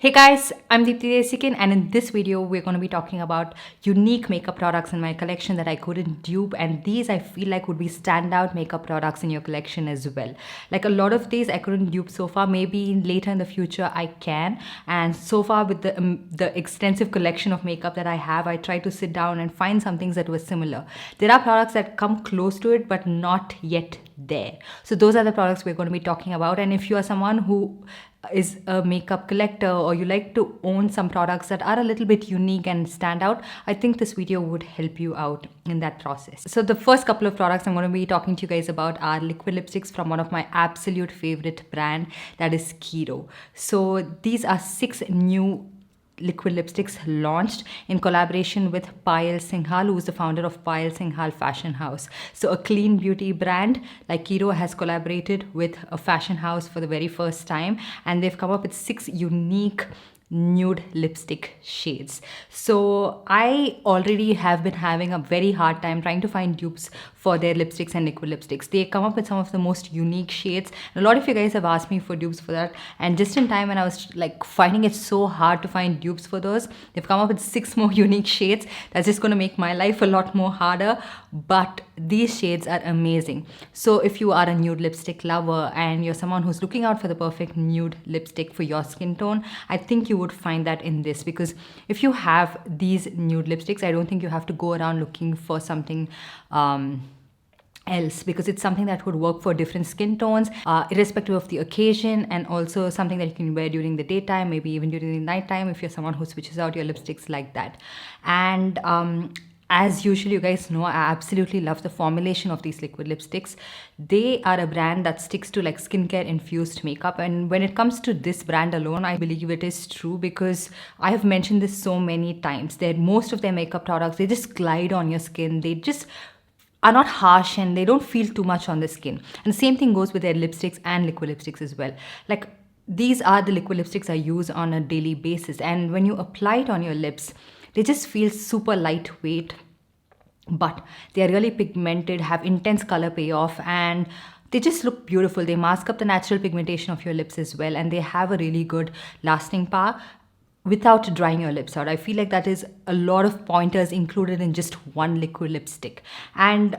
Hey guys, I'm Deepthi Desikan, and in this video we're going to be talking about unique makeup products in my collection that I couldn't dupe, and these I feel like would be standout makeup products in your collection as well. Like a lot of these I couldn't dupe so far, maybe later in the future I can. And so far with the extensive collection of makeup that I have, I try to sit down and find some things that were similar. There are products that come close to it but not yet there. So those are the products we're going to be talking about, and if you are someone who is a makeup collector or you like to own some products that are a little bit unique and stand out, I think this video would help you out in that process. So the first couple of products I'm going to be talking to you guys about are liquid lipsticks from one of my absolute favorite brand, that is Synchro. So these are 6 new liquid lipsticks launched in collaboration with Payal Singhal, who is the founder of Payal Singhal Fashion House. So a clean beauty brand like Synchro has collaborated with a fashion house for the very first time, and they've come up with 6 unique nude lipstick shades. So I already have been having a very hard time trying to find dupes for their lipsticks and liquid lipsticks. They come up with some of the most unique shades. A lot of you guys have asked me for dupes for that, and just in time when I was like finding it so hard to find dupes for those, they've come up with 6 more unique shades. That's just going to make my life a lot more harder, but these shades are amazing. So if you are a nude lipstick lover and you're someone who's looking out for the perfect nude lipstick for your skin tone, I think you would find that in this, because if you have these nude lipsticks, I don't think you have to go around looking for something else, because it's something that would work for different skin tones, irrespective of the occasion, and also something that you can wear during the daytime, maybe even during the nighttime if you're someone who switches out your lipsticks like that. And as usual, you guys know I absolutely love the formulation of these liquid lipsticks. They are a brand that sticks to like skincare infused makeup, and when it comes to this brand alone, I believe it is true, because I have mentioned this so many times. Most of their makeup products, they just glide on your skin. They just are not harsh and they don't feel too much on the skin. And the same thing goes with their lipsticks and liquid lipsticks as well. Like, these are the liquid lipsticks I use on a daily basis, and when you apply it on your lips, they just feel super lightweight, but they are really pigmented, have intense color payoff, and they just look beautiful. They mask up the natural pigmentation of your lips as well, and they have a really good lasting power without drying your lips out. I feel like that is a lot of pointers included in just one liquid lipstick. And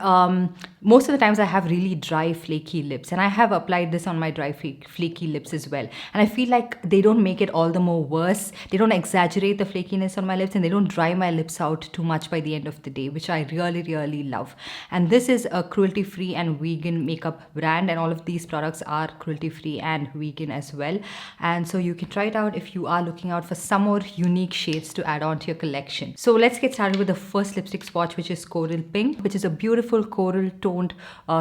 most of the times I have really dry, flaky lips, and I have applied this on my dry, flaky lips as well. And I feel like they don't make it all the more worse. They don't exaggerate the flakiness on my lips, and they don't dry my lips out too much by the end of the day, which I really, really love. And this is a cruelty-free and vegan makeup brand, and all of these products are cruelty-free and vegan as well. And so you can try it out if you are looking out for some more unique shades to add on to your collection. So let's get started with the first lipstick swatch, which is Coral Pink, which is a beautiful coral toned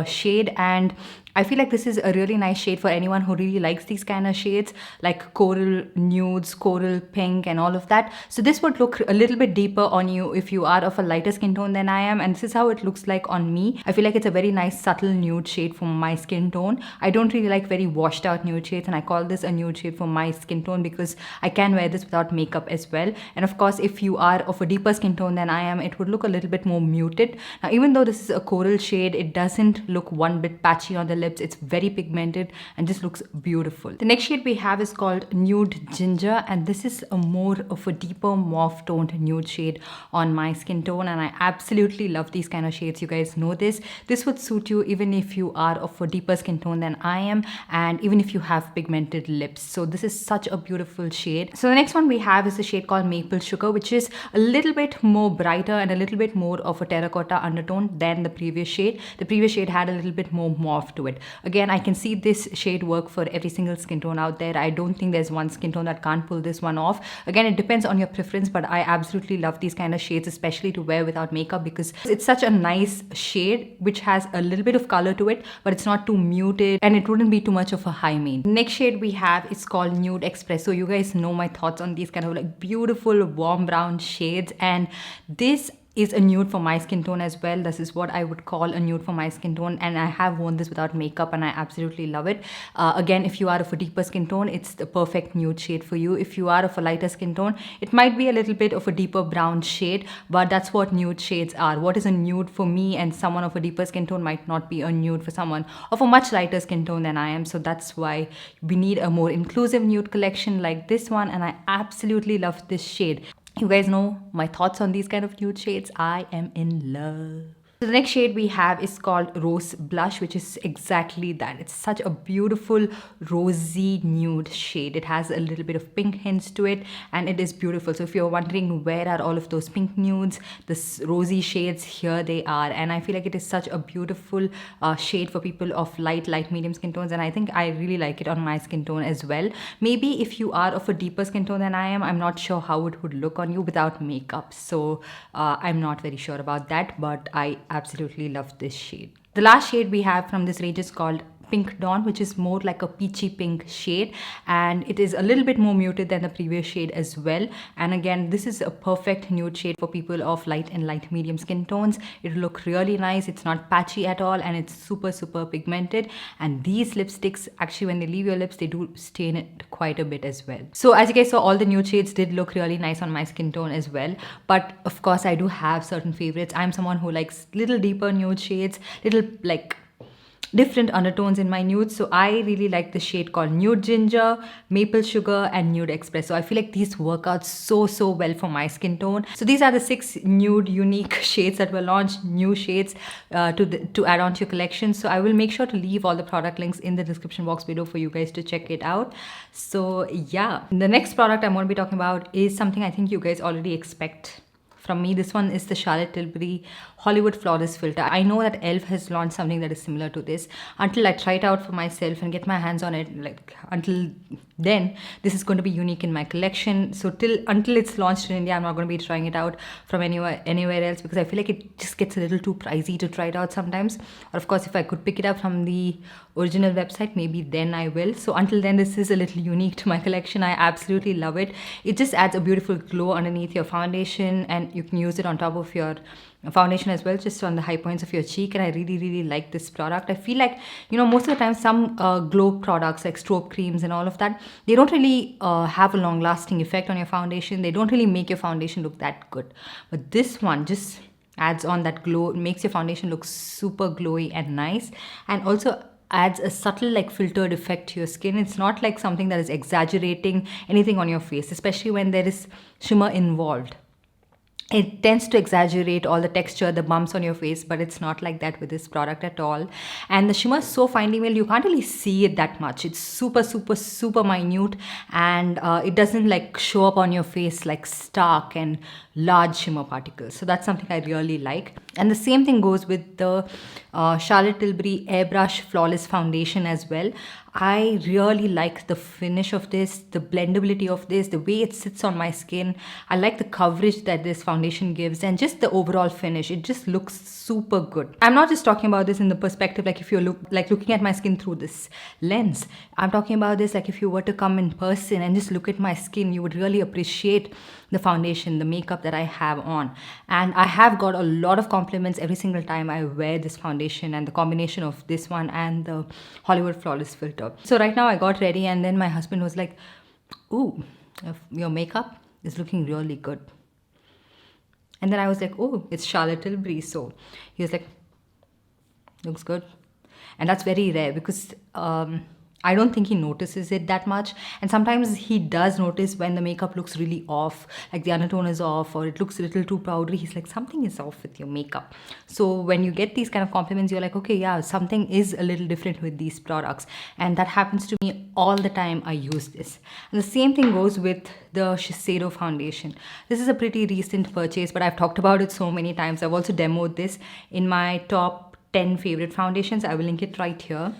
shade. And I feel like this is a really nice shade for anyone who really likes these kind of shades, like coral nudes, coral pink, and all of that. So this would look a little bit deeper on you if you are of a lighter skin tone than I am, and this is how it looks like on me. I feel like it's a very nice subtle nude shade for my skin tone. I don't really like very washed out nude shades, and I call this a nude shade for my skin tone because I can wear this without makeup as well. And of course, if you are of a deeper skin tone than I am, it would look a little bit more muted. Now, even though this is a coral shade, it doesn't look one bit patchy on the lips. It's very pigmented and just looks beautiful. The next shade we have is called Nude Ginger, and this is a more of a deeper mauve toned nude shade on my skin tone, and I absolutely love these kind of shades. You guys know this. This would suit you even if you are of a deeper skin tone than I am, and even if you have pigmented lips. So this is such a beautiful shade. So the next one we have is a shade called Maple Sugar, which is a little bit more brighter and a little bit more of a terracotta undertone than the previous shade. The previous shade had a little bit more mauve to it. Again, I can see this shade work for every single skin tone out there. I don't think there's one skin tone that can't pull this one off. Again, it depends on your preference, but I absolutely love these kind of shades, especially to wear without makeup, because it's such a nice shade which has a little bit of color to it, but it's not too muted and it wouldn't be too much of a high main. Next shade we have is called Nude Espresso. You guys know my thoughts on these kind of like beautiful warm brown shades, and this is a nude for my skin tone as well. This is what I would call a nude for my skin tone, and I have worn this without makeup and I absolutely love it. Again, if you are of a deeper skin tone, it's the perfect nude shade for you. If you are of a lighter skin tone, it might be a little bit of a deeper brown shade, but that's what nude shades are. What is a nude for me and someone of a deeper skin tone might not be a nude for someone of a much lighter skin tone than I am. So that's why we need a more inclusive nude collection like this one, and I absolutely love this shade. You guys know my thoughts on these kind of nude shades. I am in love. So the next shade we have is called Rose Blush, which is exactly that. It's such a beautiful rosy nude shade. It has a little bit of pink hints to it and it is beautiful. So if you're wondering where are all of those pink nudes, this rosy shades, here they are. And I feel like it is such a beautiful shade for people of light medium skin tones, and I think I really like it on my skin tone as well. Maybe if you are of a deeper skin tone than I am, I'm not sure how it would look on you without makeup. So I'm not very sure about that, but I absolutely love this shade. The last shade we have from this range is called Pink Dawn, which is more like a peachy pink shade, and it is a little bit more muted than the previous shade as well. And again, this is a perfect nude shade for people of light and light medium skin tones. It will look really nice. It's not patchy at all and it's super pigmented, and these lipsticks actually, when they leave your lips, they do stain it quite a bit as well. So as you guys saw, all the nude shades did look really nice on my skin tone as well, but of course I do have certain favorites. I'm someone who likes little deeper nude shades, little like different undertones in my nudes. So I really like the shade called Nude Ginger, Maple Sugar and Nude Express. So I feel like these work out so well for my skin tone. So these are the 6 nude unique shades that were launched, new shades to add on to your collection. So I will make sure to leave all the product links in the description box below for you guys to check it out. So yeah, the next product I'm going to be talking about is something I think you guys already expect from me. This one is the Charlotte Tilbury Hollywood Flawless Filter. I know that ELF has launched something that is similar to this. Until I try it out for myself and get my hands on it, like until then, this is going to be unique in my collection. So until it's launched in India, I'm not going to be trying it out from anywhere else, because I feel like it just gets a little too pricey to try it out sometimes. Or of course, if I could pick it up from the original website, maybe then I will. So until then, this is a little unique to my collection. I absolutely love it. It just adds a beautiful glow underneath your foundation, and you can use it on top of your foundation as well, just on the high points of your cheek. And I really like this product. I feel like, you know, most of the time some glow products like strobe creams and all of that, they don't really have a long lasting effect on your foundation. They don't really make your foundation look that good, but this one just adds on that glow. It makes your foundation look super glowy and nice, and also adds a subtle like filtered effect to your skin. It's not like something that is exaggerating anything on your face, especially when there is shimmer involved. It tends to exaggerate all the texture, the bumps on your face, but it's not like that with this product at all. And the shimmer is so finely milled, you can't really see it that much. It's super minute, and it doesn't like show up on your face like stark and large shimmer particles. So that's something I really like. And the same thing goes with the Charlotte Tilbury Airbrush Flawless Foundation as well. I really like the finish of this, the blendability of this, the way it sits on my skin. I like the coverage that this foundation gives, and just the overall finish. It just looks super good. I'm not just talking about this in the perspective like if you're looking at my skin through this lens. I'm talking about this like if you were to come in person and just look at my skin, you would really appreciate the foundation, the makeup that I have on. And I have got a lot of compliments every single time I wear this foundation, and the combination of this one and the Hollywood Flawless Filter. So right now I got ready, and then my husband was like, "Ooh, your makeup is looking really good." And then I was like, "Oh, it's Charlotte Tilbury." So he was like, "Looks good." And that's very rare, because I don't think he notices it that much. And sometimes he does notice when the makeup looks really off, like the undertone is off or it looks a little too powdery. He's like, something is off with your makeup. So when you get these kind of compliments, you're like, okay, yeah, something is a little different with these products. And that happens to me all the time I use this. And the same thing goes with the Shiseido foundation. This is a pretty recent purchase, but I've talked about it so many times. I've also demoed this in my top 10 favorite foundations. I will link it right here.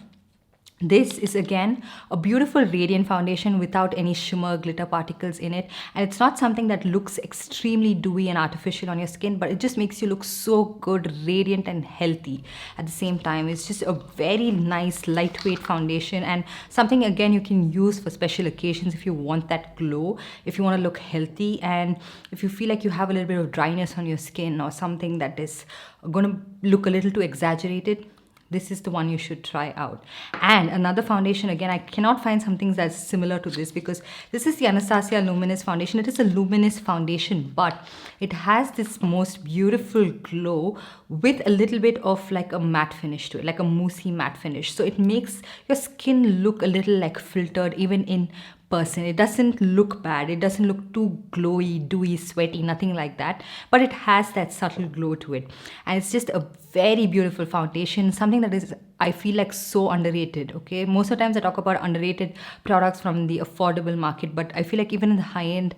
This is again a beautiful radiant foundation without any shimmer glitter particles in it, and it's not something that looks extremely dewy and artificial on your skin, but it just makes you look so good, radiant and healthy at the same time. It's just a very nice lightweight foundation, and something again you can use for special occasions if you want that glow, if you want to look healthy, and if you feel like you have a little bit of dryness on your skin or something that is going to look a little too exaggerated. This is the one you should try out. And another foundation, again, I cannot find something that's similar to this, because this is the Anastasia Luminous foundation. It is a luminous foundation, but it has this most beautiful glow with a little bit of like a matte finish to it, like a moussey matte finish. So it makes your skin look a little like filtered even in person. It doesn't look bad, it doesn't look too glowy, dewy, sweaty, nothing like that, but it has that subtle glow to it, and it's just a very beautiful foundation, something that is, I feel like, so underrated. Okay, most of the times I talk about underrated products from the affordable market, but I feel like even in the high-end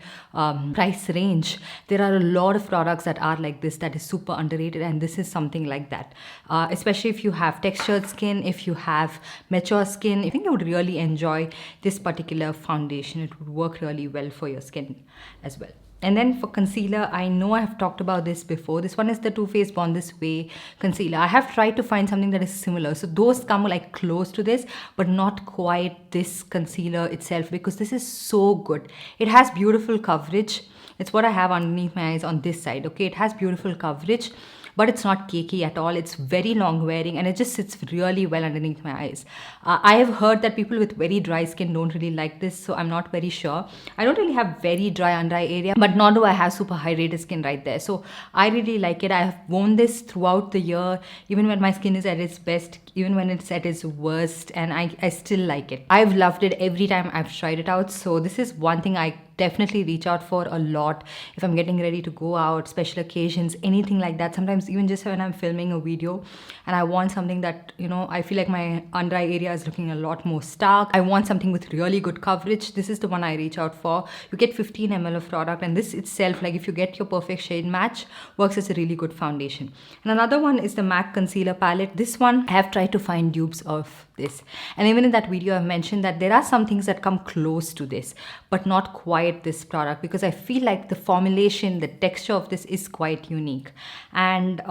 price range, there are a lot of products that are like this, that is super underrated, and this is something like that. Especially if you have textured skin, if you have mature skin, I think you would really enjoy this particular foundation. It would work really well for your skin as well. And then for concealer, I know I have talked about this before. This one is the Too Faced Born This Way concealer. I have tried to find something that is similar. So those come like close to this, but not quite this concealer itself, because this is so good. It has beautiful coverage. It's what I have underneath my eyes on this side. Okay, it has beautiful coverage, but it's not cakey at all. It's very long wearing and it just sits really well underneath my eyes. I have heard that people with very dry skin don't really like this, so I'm not very sure. I don't really have very dry under eye area, but nor do I have super hydrated skin right there. So I really like it. I have worn this throughout the year, even when my skin is at its best, even when it's at its worst, and I still like it. I've loved it every time I've tried it out. So this is one thing I definitely reach out for a lot if I'm getting ready to go out, special occasions, anything like that. Sometimes even just when I'm filming a video and I want something that, you know, I feel like my under eye area is looking a lot more stark, I want something with really good coverage, this is the one I reach out for. You get 15 ml of product, and this itself, like if you get your perfect shade match, works as a really good foundation. And another one is the MAC concealer palette. This one I have tried to find dupes of this, and even in that video I've mentioned that there are some things that come close to this but not quite this product, because I feel like the formulation, the texture of this is quite unique, and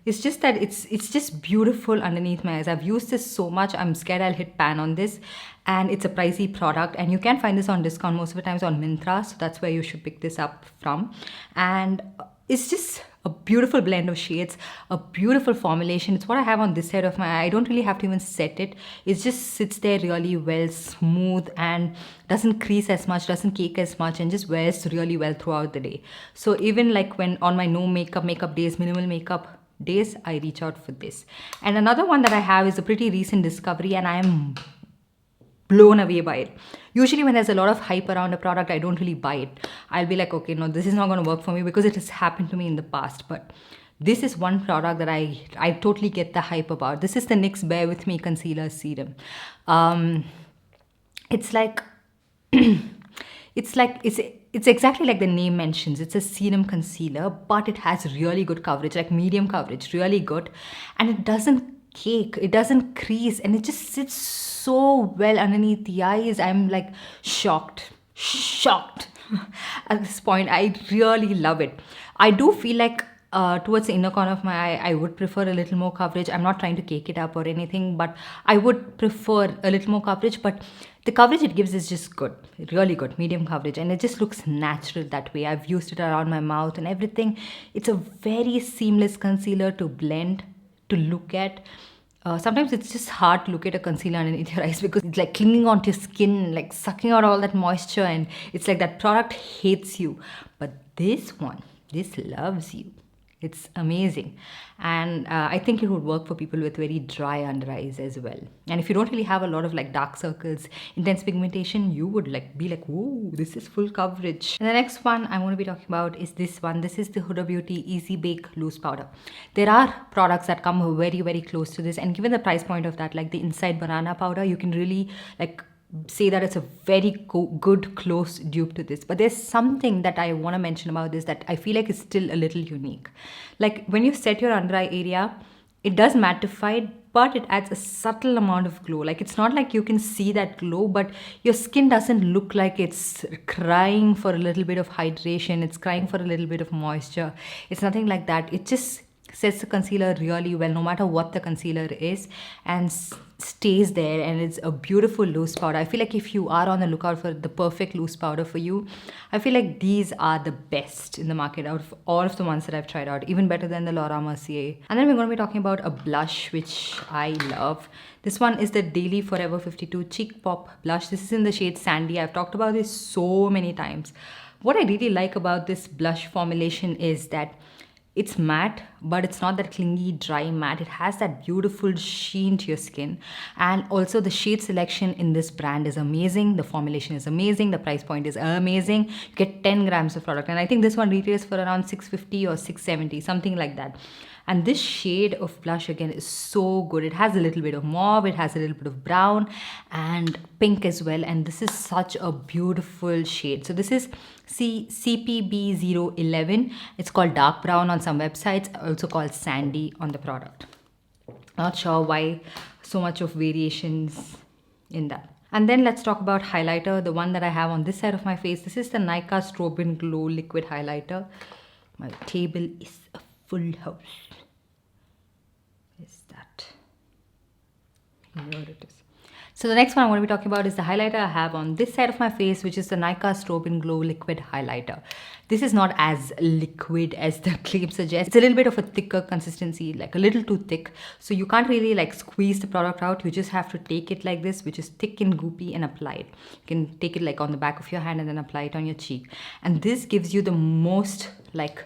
it's just that it's just beautiful underneath my eyes. I've used this so much, I'm scared I'll hit pan on this, and it's a pricey product, and you can find this on discount most of the times on Myntra, so that's where you should pick this up from. And it's just a beautiful blend of shades, a beautiful formulation. It's what I have on this side of my eye. I don't really have to even set it. It just sits there really well, smooth, and doesn't crease as much, doesn't cake as much, and just wears really well throughout the day. So even like when on my no makeup days, minimal makeup days, I reach out for this. And another one that I have is a pretty recent discovery, and I am blown away by it. Usually when there's a lot of hype around a product, I don't really buy it. I'll be like, okay, no, this is not going to work for me, because it has happened to me in the past. But this is one product that I totally get the hype about. This is the NYX Bear With Me Concealer Serum. It's like it's exactly like the name mentions. It's a serum concealer, but it has really good coverage, like medium coverage, really good, and it doesn't cake, it doesn't crease, and it just sits so well underneath the eyes. I'm like shocked at this point. I really love it. I do feel like towards the inner corner of my eye, I would prefer a little more coverage. I'm not trying to cake it up or anything, but I would prefer a little more coverage. But the coverage it gives is just good, really good, medium coverage, and it just looks natural that way. I've used it around my mouth and everything. It's a very seamless concealer to blend, to look at. Sometimes it's just hard to look at a concealer underneath your eyes, because it's like clinging onto your skin, like sucking out all that moisture, and it's like that product hates you. But this one, this loves you. It's amazing, and I think it would work for people with very dry under eyes as well. And if you don't really have a lot of like dark circles, intense pigmentation, you would like be like, whoa, this is full coverage. And the next one I'm going to be talking about is this one. This is the Huda Beauty Easy Bake Loose Powder. There are products that come very, very close to this, and given the price point of that, like the Inside Banana powder, you can really like say that it's a very good close dupe to this. But there's something that I want to mention about this that I feel like is still a little unique. Like when you set your under eye area, it does mattify, but it adds a subtle amount of glow. Like, it's not like you can see that glow, but your skin doesn't look like it's crying for a little bit of hydration, it's crying for a little bit of moisture. It's nothing like that. It just sets the concealer really well, no matter what the concealer is, and stays there, and it's a beautiful loose powder. I feel like if you are on the lookout for the perfect loose powder for you, I feel like these are the best in the market out of all of the ones that I've tried out, even better than the Laura Mercier. And then we're going to be talking about a blush which I love. This one is the Daily Forever 52 Cheek Pop blush. This is in the shade Sandy. I've talked about this so many times. What I really like about this blush formulation is that it's matte, but it's not that clingy, dry matte. It has that beautiful sheen to your skin. And also the shade selection in this brand is amazing. The formulation is amazing. The price point is amazing. You get 10 grams of product. And I think this one retails for around 650 or 670, something like that. And this shade of blush again is so good. It has a little bit of mauve, it has a little bit of brown and pink as well. And this is such a beautiful shade. So this is CPB011. It's called dark brown on some websites, also called sandy on the product. Not sure why so much of variations in that. And then let's talk about highlighter, the one that I have on this side of my face. This is the Nykaa Strobe Glow Liquid Highlighter. My table is a full house. Is that? Here it is. So the next one I'm going to be talking about is the highlighter I have on this side of my face, which is the Nykaa Strobe Glow Liquid Highlighter. This is not as liquid as the claim suggests. It's a little bit of a thicker consistency, like a little too thick. So you can't really like squeeze the product out. You just have to take it like this, which is thick and goopy, and apply it. You can take it like on the back of your hand and then apply it on your cheek. And this gives you the most like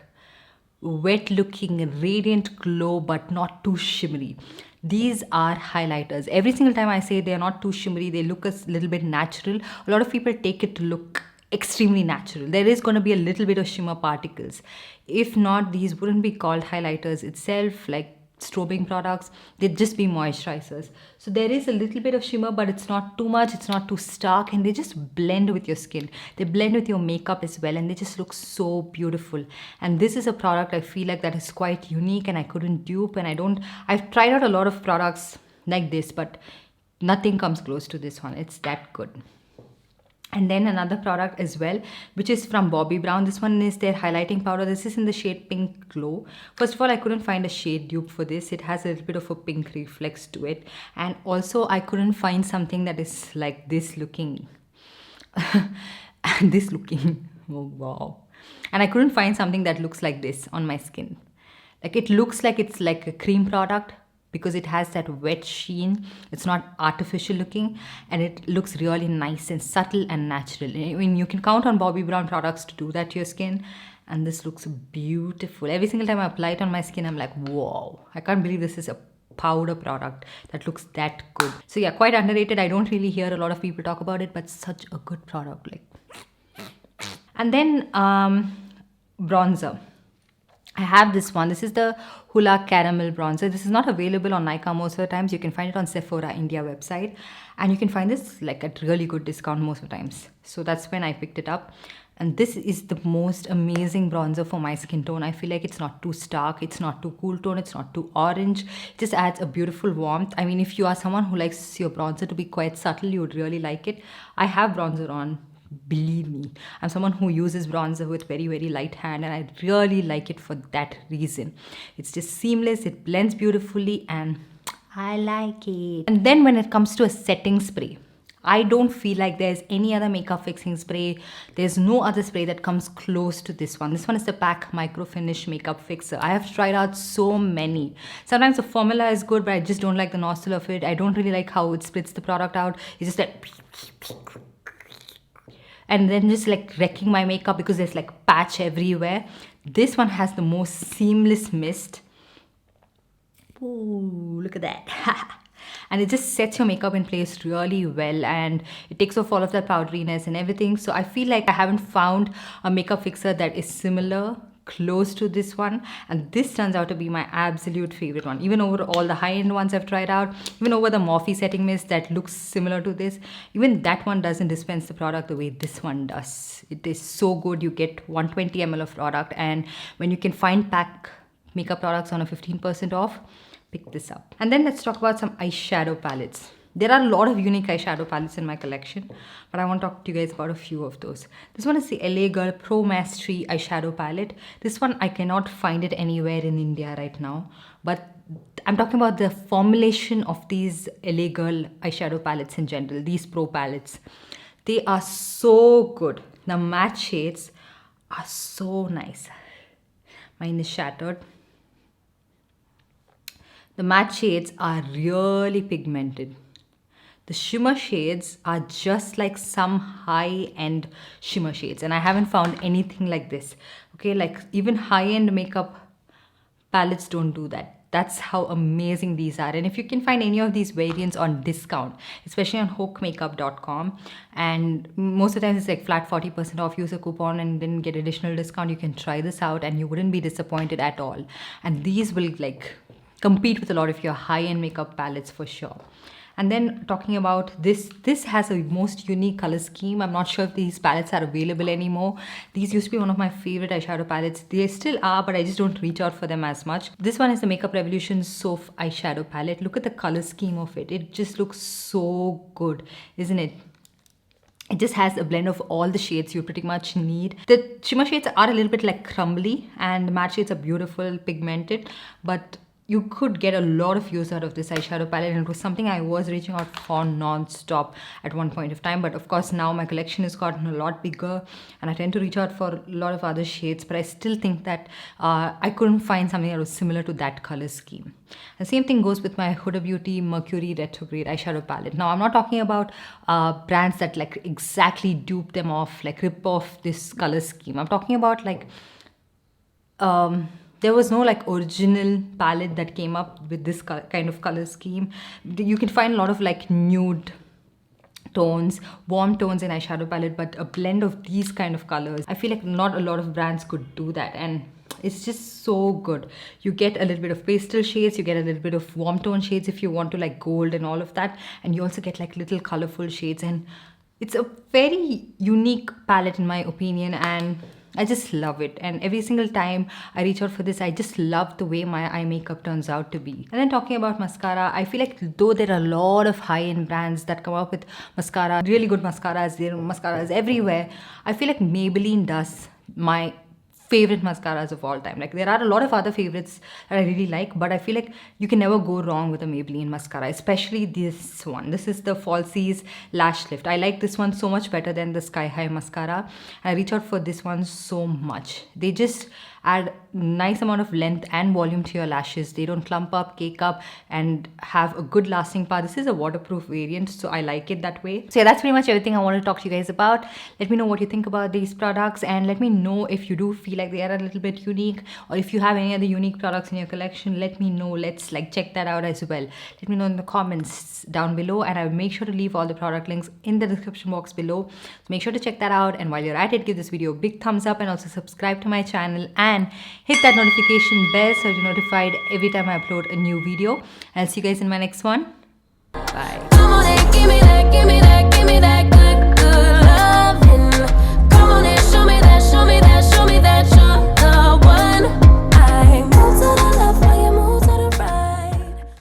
wet looking radiant glow, but not too shimmery. These are highlighters. Every single time I say they are not too shimmery, they look a little bit natural. A lot of people take it to look extremely natural. There is going to be a little bit of shimmer particles. If not, these wouldn't be called highlighters itself, like strobing products. They'd just be moisturizers. So there is a little bit of shimmer, but it's not too much, it's not too stark, and they just blend with your skin. They blend with your makeup as well, and they just look so beautiful. And this is a product I feel like that is quite unique, and I couldn't dupe, and I've tried out a lot of products like this, but nothing comes close to this one. It's that good. And then another product as well, which is from Bobbi Brown. This one is their highlighting powder. This is in the shade Pink Glow. First of all, I couldn't find a shade dupe for this. It has a little bit of a pink reflex to it. And also, I couldn't find something that is like this looking. This looking. Oh, wow. And I couldn't find something that looks like this on my skin. Like, it looks like it's like a cream product, because it has that wet sheen. It's not artificial looking, and it looks really nice and subtle and natural. I mean, you can count on Bobbi Brown products to do that to your skin, and this looks beautiful. Every single time I apply it on my skin, I'm like, whoa, I can't believe this is a powder product that looks that good. So yeah, quite underrated. I don't really hear a lot of people talk about it, but such a good product. Like, and then bronzer. I have this one. This is the Hoola Caramel Bronzer. This is not available on Nykaa most of the times. You can find it on Sephora India website. And you can find this like at really good discount most of the times. So that's when I picked it up. And this is the most amazing bronzer for my skin tone. I feel like it's not too stark. It's not too cool tone. It's not too orange. It just adds a beautiful warmth. I mean, if you are someone who likes your bronzer to be quite subtle, you would really like it. I have bronzer on. Believe me, I'm someone who uses bronzer with very, very light hand, and I really like it for that reason. It's just seamless, it blends beautifully, and I like it. And then when it comes to a setting spray, I don't feel like there's any other makeup fixing spray. There's no other spray that comes close to this one. This one is the PAC Micro Finish Makeup Fixer. I have tried out so many. Sometimes the formula is good, but I just don't like the nozzle of it. I don't really like how it splits the product out. It's just like, and then just like wrecking my makeup because there's like patch everywhere. This one has the most seamless mist. Ooh, look at that. And it just sets your makeup in place really well, and it takes off all of that powderiness and everything. So I feel like I haven't found a makeup fixer that is similar, close to this one, and this turns out to be my absolute favorite one, even over all the high-end ones I've tried out, even over the Morphe setting mist that looks similar to this. Even that one doesn't dispense the product the way this one does. It is so good. You get 120 ml of product, and when you can find PAC makeup products on a 15% off, pick this up. And then let's talk about some eyeshadow palettes. There are a lot of unique eyeshadow palettes in my collection, but I want to talk to you guys about a few of those. This one is the LA Girl Pro Mastery eyeshadow palette. This one, I cannot find it anywhere in India right now, but I'm talking about the formulation of these LA Girl eyeshadow palettes in general, these pro palettes. They are so good. The matte shades are so nice. Mine is shattered. The matte shades are really pigmented. The shimmer shades are just like some high-end shimmer shades, and I haven't found anything like this. Okay, like even high-end makeup palettes don't do that. That's how amazing these are. And if you can find any of these variants on discount, especially on hokemakeup.com, and most of the time it's like flat 40% off, use a coupon and then get additional discount, you can try this out and you wouldn't be disappointed at all. And these will like compete with a lot of your high-end makeup palettes for sure. And then talking about this has a most unique color scheme. I'm not sure if these palettes are available anymore. These used to be one of my favorite eyeshadow palettes. They still are, but I just don't reach out for them as much. This one is the Makeup Revolution Soft eyeshadow palette. Look at the color scheme of it. It just looks so good, isn't it? It just has a blend of all the shades you pretty much need. The shimmer shades are a little bit like crumbly, and the matte shades are beautiful, pigmented, but you could get a lot of use out of this eyeshadow palette, and it was something I was reaching out for non-stop at one point of time. But of course now my collection has gotten a lot bigger and I tend to reach out for a lot of other shades, but I still think that I couldn't find something that was similar to that color scheme. The same thing goes with my Huda Beauty Mercury Retrograde eyeshadow palette. Now I'm not talking about brands that like exactly dupe them off, like rip off this color scheme. I'm talking about like there was no like original palette that came up with this kind of color scheme. You can find a lot of like nude tones, warm tones in eyeshadow palette, but a blend of these kind of colors, I feel like not a lot of brands could do that, and it's just so good. You get a little bit of pastel shades, you get a little bit of warm tone shades if you want to like gold and all of that, and you also get like little colorful shades, and it's a very unique palette in my opinion, and I just love it. And every single time I reach out for this, I just love the way my eye makeup turns out to be. And then talking about mascara, I feel like though there are a lot of high-end brands that come up with mascara, really good mascaras, there are mascaras everywhere, I feel like Maybelline does my favorite mascaras of all time. Like there are a lot of other favorites that I really like, but I feel like you can never go wrong with a Maybelline mascara, especially this one. This is the Falsies Lash Lift. I like this one so much better than the Sky High mascara. I reach out for this one so much. They just add nice amount of length and volume to your lashes. They don't clump up, cake up, and have a good lasting power. This is a waterproof variant, so I like it that way. So yeah, that's pretty much everything I want to talk to you guys about. Let me know what you think about these products, and let me know if you do feel like they are a little bit unique, or if you have any other unique products in your collection. Let me know. Let's like check that out as well. Let me know in the comments down below, and I will make sure to leave all the product links in the description box below. So make sure to check that out, and while you're at it, give this video a big thumbs up and also subscribe to my channel and hit that notification bell so you're notified every time I upload a new video. I'll see you guys in my next one.